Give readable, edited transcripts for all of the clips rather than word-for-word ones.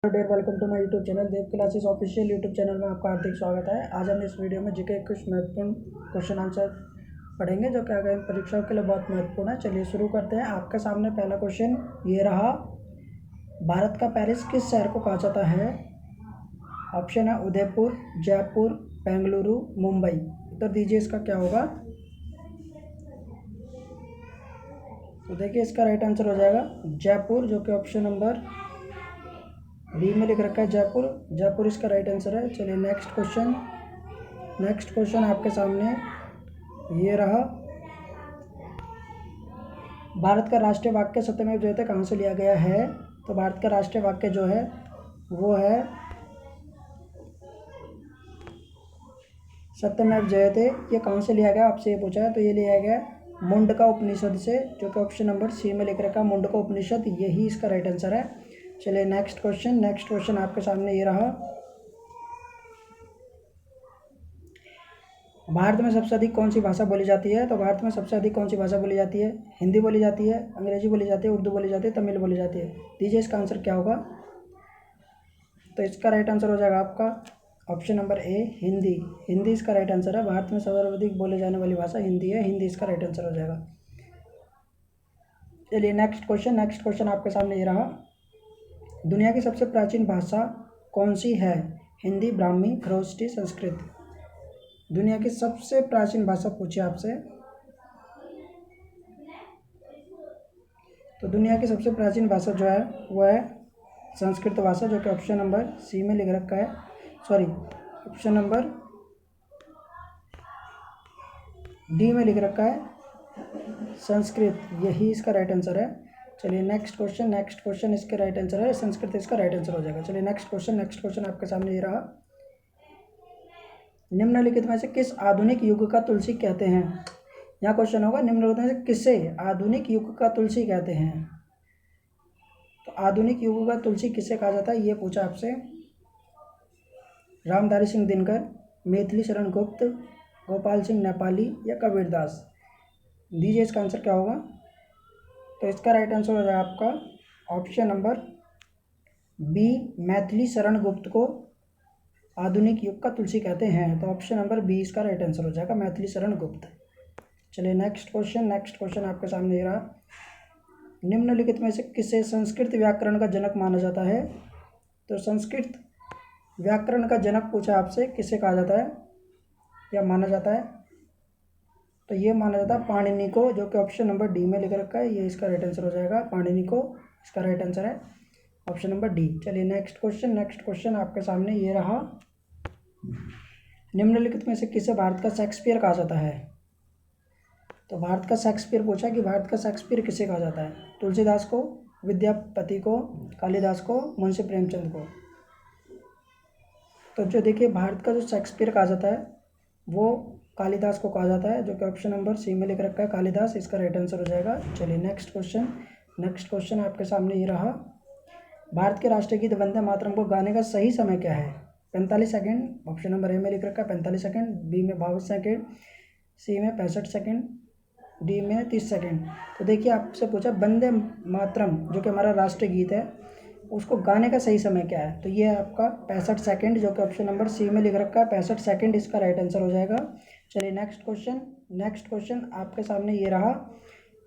Dear welcome to my YouTube channel Dev classes official YouTube channel में आपका हार्दिक स्वागत है। आज हम इस वीडियो में जीके कुछ महत्वपूर्ण क्वेश्चन आंसर पढ़ेंगे जो कि आगामी परीक्षाओं के लिए बहुत महत्वपूर्ण है। चलिए शुरू करते हैं। आपके सामने पहला क्वेश्चन ये रहा, भारत का पेरिस किस शहर को कहा जाता है? ऑप्शन है उदयपुर, जयपुर, बेंगलुरु, मुंबई। उत्तर दीजिए इसका क्या होगा। तो देखिए इसका राइट आंसर हो जाएगा जयपुर, जो कि ऑप्शन नंबर बी में लिख रखा है जयपुर। जयपुर इसका राइट आंसर है। चलिए नेक्स्ट क्वेश्चन आपके सामने ये रहा, भारत का राष्ट्रीय वाक्य सत्यमेव जयते कहाँ से लिया गया है? तो भारत का राष्ट्रीय वाक्य जो है वो है सत्यमेव जयते। ये कहाँ से लिया गया आपसे ये पूछा है, तो ये लिया गया मुंडका उपनिषद से, जो कि ऑप्शन नंबर सी में लिख रखा है मुंडका उपनिषद, यही इसका राइट आंसर है। चलिए नेक्स्ट क्वेश्चन आपके सामने ये रहा, भारत में सबसे अधिक कौन सी भाषा बोली जाती है? तो भारत में सबसे अधिक कौन सी भाषा बोली जाती है? हिंदी बोली जाती है, अंग्रेजी बोली जाती है, उर्दू बोली जाती है, तमिल बोली जाती है। दीजिए इसका आंसर क्या होगा। तो इसका राइट आंसर हो जाएगा आपका option number A Hindi. Hindi इसका राइट आंसर है। भारत में सर्वाधिक बोले जाने वाली भाषा हिंदी है, हिंदी इसका राइट आंसर हो जाएगा। चलिए नेक्स्ट क्वेश्चन आपके सामने ये रहा, दुनिया की सबसे प्राचीन भाषा कौन सी है? हिंदी, ब्राह्मी, खरोष्टी, संस्कृत। दुनिया की सबसे प्राचीन भाषा पूछी आपसे, तो दुनिया की सबसे प्राचीन भाषा जो है वो है संस्कृत भाषा, जो कि ऑप्शन नंबर सी में लिख रखा है, सॉरी ऑप्शन नंबर डी में लिख रखा है संस्कृत, यही इसका राइट आंसर है। चलिए नेक्स्ट क्वेश्चन इसके राइट आंसर है संस्कृत, इसका राइट आंसर हो जाएगा। चलिए नेक्स्ट क्वेश्चन आपके सामने ये रहा, निम्नलिखित में से किस आधुनिक युग का तुलसी कहते हैं? यहाँ क्वेश्चन होगा निम्नलिखित में से किसे आधुनिक युग का तुलसी कहते हैं? तो आधुनिक युग का तुलसी किसे कहा जाता है ये पूछा आपसे। रामधारी सिंह दिनकर, मैथिली शरण गुप्त, गोपाल सिंह नेपाली या कबीरदास। दीजिए इसका आंसर क्या होगा। तो इसका राइट आंसर हो जाएगा आपका option number B, Maithili Sharan Gupt को आधुनिक युग का तुलसी कहते हैं। तो ऑप्शन नंबर बी इसका राइट आंसर हो जाएगा, मैथिली शरण गुप्त। चलिए नेक्स्ट क्वेश्चन आपके सामने रहा, निम्नलिखित में से किसे संस्कृत व्याकरण का जनक माना जाता है? तो संस्कृत व्याकरण का जनक पूछा आपसे, किसे कहा जाता है या माना जाता है? तो ये माना जाता है पाणिनि को, जो कि ऑप्शन नंबर डी में लिख रखा है, ये इसका राइट आंसर हो जाएगा पाणिनि को, इसका राइट आंसर है ऑप्शन नंबर डी। चलिए नेक्स्ट क्वेश्चन आपके सामने ये रहा, निम्नलिखित में से किसे भारत का शेक्सपियर कहा जाता है? तो भारत का शेक्सपियर पूछा कि भारत का शेक्सपियर किसे कहा जाता है? तुलसीदास को, विद्यापति को, कालिदास को, मुंशी प्रेमचंद को। तो जो देखिए भारत का जो शेक्सपियर कहा जाता है वो कालिदास को कहा जाता है, जो कि ऑप्शन नंबर सी में लिख रखा है कालिदास, इसका राइट आंसर हो जाएगा। चलिए नेक्स्ट क्वेश्चन आपके सामने ये रहा, भारत के राष्ट्रीय गीत वंदे मातरम को गाने का सही समय क्या है? 45 सेकेंड, ऑप्शन नंबर ए में लिख रखा है 45 सेकेंड, बी में 52 सेकेंड, सी में 65 सेकेंड, डी में 30 सेकेंड। तो देखिए आपसे पूछा वंदे मातरम जो कि हमारा राष्ट्रीय गीत है उसको गाने का सही समय क्या है? तो ये है आपका 65 सेकेंड, जो कि ऑप्शन नंबर सी में लिख रखा है 65 सेकेंड, इसका राइट आंसर हो जाएगा। चलिए नेक्स्ट क्वेश्चन आपके सामने ये रहा,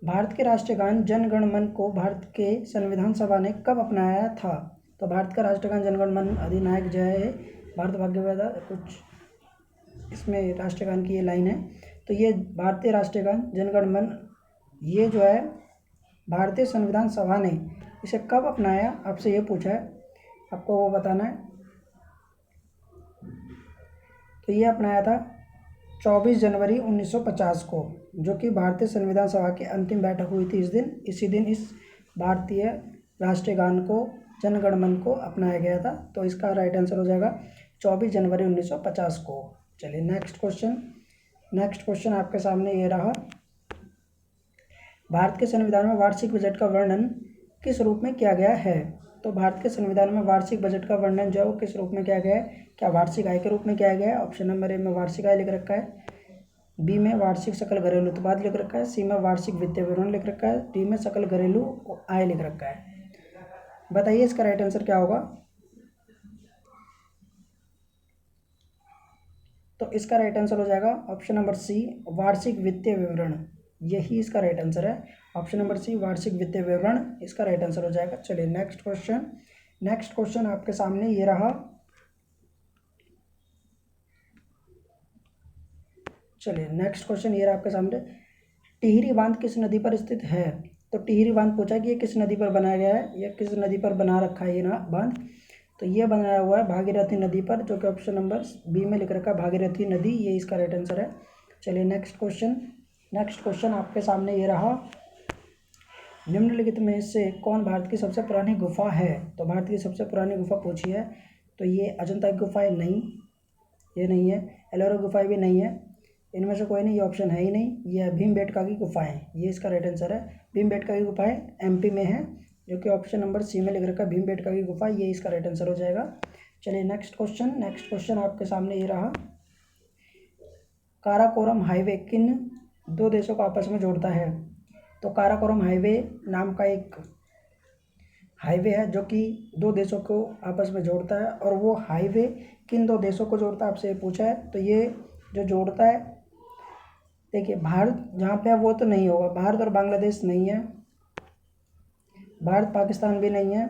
भारत के राष्ट्रीय गान जन गण मन को भारत के संविधान सभा ने कब अपनाया था? तो भारत का राष्ट्रीय गान जन गण मन अधिनायक जय भारत भाग्य विधाता, कुछ इसमें राष्ट्रीय गान की ये लाइन है। तो ये भारतीय राष्ट्रीय गान जन गण मन, ये जो है भारतीय संविधान सभा ने इसे कब अपनाया आपसे ये पूछा है, आपको वो बताना है। तो ये अपनाया था 24 जनवरी 1950 को, जो कि भारतीय संविधान सभा की अंतिम बैठक हुई थी इसी दिन इस भारतीय राष्ट्रीय गान को जन गण मन को अपनाया गया था। तो इसका राइट आंसर हो जाएगा 24 जनवरी 1950 को। चलिए नेक्स्ट क्वेश्चन आपके सामने ये रहा, भारत के संविधान में वार्षिक बजट का वर्णन किस रूप में किया गया है? तो भारत के संविधान में वार्षिक बजट का वर्णन जो है वो किस रूप में किया गया है? क्या वार्षिक आय के रूप में किया गया है? ऑप्शन नंबर ए में वार्षिक आय लिख रखा है, बी में वार्षिक सकल घरेलू उत्पाद लिख रखा है, सी में वार्षिक वित्तीय विवरण लिख रखा है, डी में सकल घरेलू आय लिख रखा है। बताइए इसका राइट आंसर क्या होगा। तो इसका राइट आंसर हो जाएगा ऑप्शन नंबर सी, वार्षिक वित्तीय विवरण। यही इसका राइट आंसर है, ऑप्शन नंबर सी, वार्षिक वित्तीय विवरण इसका राइट आंसर हो जाएगा। चलिए नेक्स्ट क्वेश्चन, नेक्स्ट क्वेश्चन आपके सामने ये रहा। चलिए नेक्स्ट क्वेश्चन ये रहा आपके सामने, टिहरी बांध किस नदी पर स्थित है? तो टिहरी बांध पूछा कि ये किस नदी पर बनाया गया है, या किस नदी पर बना रखा है ये ना बांध? तो ये बनाया हुआ है भागीरथी नदी पर, जो कि ऑप्शन नंबर बी में लिख रखा है भागीरथी नदी, ये इसका राइट आंसर है। चलिए नेक्स्ट क्वेश्चन, नेक्स्ट क्वेश्चन आपके सामने ये रहा, निम्नलिखित में से कौन भारत की सबसे पुरानी गुफा है? तो भारत की सबसे पुरानी गुफा पूछी है, तो ये अजंता की गुफा है, नहीं ये नहीं है, एलोरा गुफा भी नहीं है, इनमें से कोई नहीं, ये ऑप्शन है ही नहीं। ये है भीमबेटका की गुफाएं, ये इसका राइट आंसर है। भीमबेटका की गुफाएं एमपी में है, जो कि ऑप्शन नंबर सी में लिख रखा है भीमबेटका की गुफा, ये इसका राइट आंसर हो जाएगा। चलिए नेक्स्ट क्वेश्चन, नेक्स्ट क्वेश्चन आपके सामने ये रहा, काराकोरम हाईवे किन दो देशों को आपस में जोड़ता है? तो काराकोरम हाईवे नाम का एक हाईवे है जो कि दो देशों को आपस में जोड़ता है, और वो हाईवे किन दो देशों को जोड़ता है आपसे ये पूछा है। तो ये जो जोड़ता है, देखिए भारत जहाँ पे है वो तो नहीं होगा, भारत और बांग्लादेश नहीं है, भारत पाकिस्तान भी नहीं है,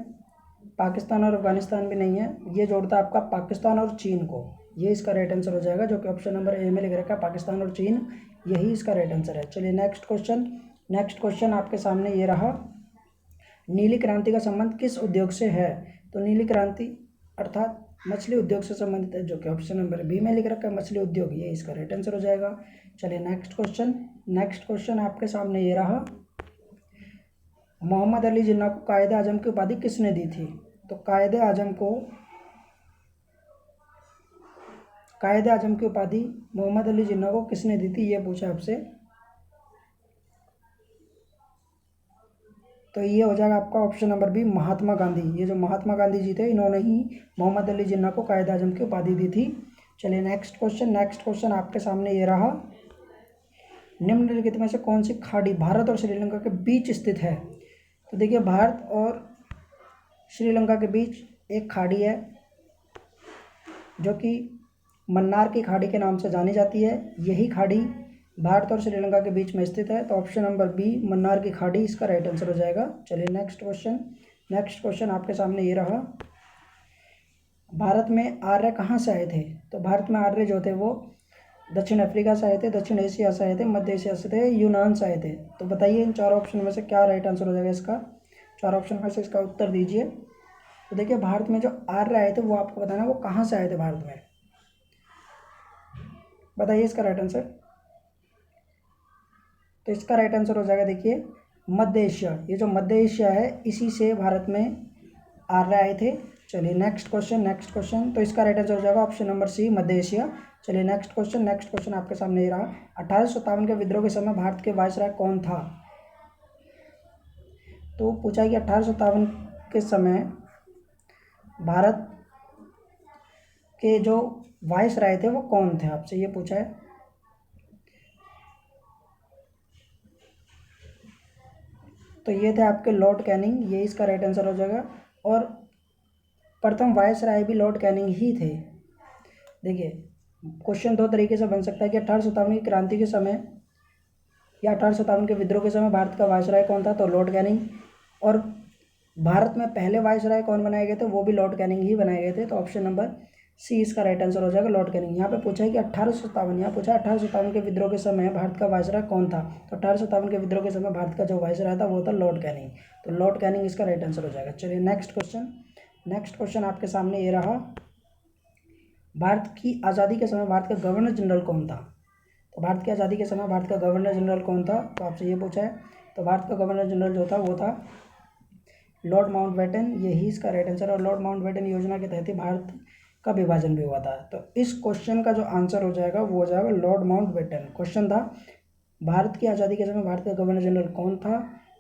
पाकिस्तान और अफगानिस्तान भी नहीं है, ये जोड़ता है आपका पाकिस्तान और चीन को, ये इसका राइट आंसर हो जाएगा, जो कि ऑप्शन नंबर ए में लिख रखा है पाकिस्तान और चीन, यही इसका राइट आंसर है। चलिए नेक्स्ट क्वेश्चन, नेक्स्ट क्वेश्चन आपके सामने ये रहा, नीली क्रांति का संबंध किस उद्योग से है? तो नीली क्रांति अर्थात मछली उद्योग से संबंधित है, जो कि ऑप्शन नंबर बी में लिख रखा है मछली उद्योग, ये इसका राइट आंसर हो जाएगा। चलिए नेक्स्ट क्वेश्चन, नेक्स्ट क्वेश्चन आपके सामने ये रहा, मोहम्मद अली जिन्ना को कायदे आजम की उपाधि किसने दी थी? तो कायदे आजम की उपाधि मोहम्मद अली जिन्ना को किसने दी थी, ये पूछा आपसे। तो ये हो जाएगा आपका option number B, Mahatma Gandhi. ये जो महात्मा गांधी जी थे, इन्होंने ही मोहम्मद अली जिन्ना को कायदे आजम की उपाधि दी थी। चलिए नेक्स्ट क्वेश्चन, नेक्स्ट क्वेश्चन आपके सामने ये रहा, निम्नलिखित में से कौन सी खाड़ी भारत और श्रीलंका के बीच स्थित है? तो देखिए भारत और श्रीलंका के बीच एक खाड़ी है, जो कि मन्नार की खाड़ी के नाम से जानी जाती है, यही खाड़ी भारत और श्रीलंका के बीच में स्थित है, तो ऑप्शन नंबर बी, मन्नार की खाड़ी इसका राइट आंसर हो जाएगा। चलिए नेक्स्ट क्वेश्चन, नेक्स्ट क्वेश्चन आपके सामने ये रहा, भारत में आर्य कहाँ से आए थे? तो भारत में आर्य जो थे वो दक्षिण अफ्रीका से आए थे, दक्षिण एशिया से आए थे, मध्य एशिया से थे, यूनान से आए थे। तो बताइए इन चार ऑप्शन में से क्या राइट आंसर हो जाएगा इसका, चार ऑप्शन में से इसका उत्तर दीजिए। तो देखिए भारत में जो आर्य आए थे वो आपको बताना वो कहाँ से आए थे भारत में, बताइए इसका राइट आंसर। तो इसका राइट आंसर हो जाएगा, देखिए मध्य एशिया, ये जो मध्य एशिया है इसी से भारत में आर्य आए थे। चलिए नेक्स्ट क्वेश्चन, नेक्स्ट क्वेश्चन, तो इसका राइट आंसर हो जाएगा ऑप्शन नंबर सी, मध्य एशिया। चलिए नेक्स्ट क्वेश्चन, नेक्स्ट क्वेश्चन आपके सामने ये रहा, 1857 के विद्रोह के समय भारत के वायसराय कौन था? तो पूछा कि 1857 के समय भारत के जो वायसराय थे वो कौन थे, आपसे ये पूछा है। तो ये थे आपके लॉर्ड कैनिंग, ये इसका राइट आंसर हो जाएगा, और प्रथम वायसराय भी लॉर्ड कैनिंग ही थे। देखिए क्वेश्चन दो तरीके से बन सकता है कि 1857 की क्रांति के समय या 1857 के विद्रोह के समय भारत का वायसराय कौन था, तो लॉर्ड कैनिंग, और भारत में पहले वायसराय कौन बनाए गए थे, वो भी लॉर्ड कैनिंग ही बनाए गए थे, तो ऑप्शन नंबर सी इसका राइट आंसर हो जाएगा, लॉर्ड कैनिंग। यहाँ पे पूछा है कि 1857, यहाँ पूछा 1857 के विद्रोह के समय भारत का वायसराय कौन था, तो 1857 के विद्रोह के समय भारत का जो वायसराय था वो था लॉर्ड कैनिंग, तो लॉर्ड कैनिंग इसका राइट आंसर हो जाएगा। चलिए नेक्स्ट क्वेश्चन, नेक्स्ट क्वेश्चन आपके सामने ये रहा, भारत की आज़ादी के समय भारत का गवर्नर जनरल कौन था? तो भारत की आज़ादी के समय भारत का गवर्नर जनरल कौन था, तो आपसे ये पूछा है। तो भारत का गवर्नर जनरल जो था वो था लॉर्ड माउंटबेटन, यही इसका राइट आंसर, और लॉर्ड माउंटबेटन योजना के तहत ही भारत का विभाजन भी हुआ था। तो इस क्वेश्चन का जो आंसर हो जाएगा वो हो जाएगा लॉर्ड माउंटबेटन। क्वेश्चन था भारत की आज़ादी के समय भारत का गवर्नर जनरल कौन था,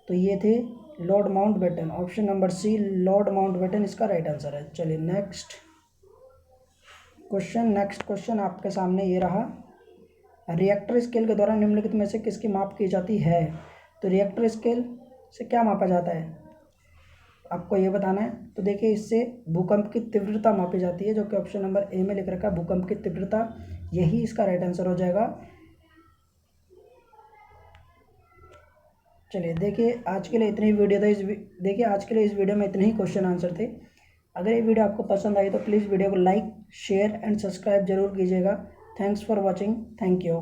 तो ये थे Lord Mountbatten, option number C, Lord Mountbatten इसका राइट आंसर है। चलिए नेक्स्ट क्वेश्चन, नेक्स्ट क्वेश्चन आपके सामने ये रहा, रिएक्टर स्केल के द्वारा निम्नलिखित में से किसकी माप की जाती है? तो रिएक्टर स्केल से क्या मापा जाता है आपको ये बताना है। तो देखिए इससे भूकंप की तीव्रता मापी जाती है, जो कि ऑप्शन नंबर ए में लिख रखा है भूकंप की तीव्रता, यही इसका राइट आंसर हो जाएगा। चलिए देखिए आज के लिए इतनी ही वीडियो था। देखिए आज के लिए इस वीडियो में इतने ही क्वेश्चन आंसर थे। अगर ये वीडियो आपको पसंद आई तो प्लीज़ वीडियो को लाइक शेयर एंड सब्सक्राइब जरूर कीजिएगा। Thanks for watching. Thank you.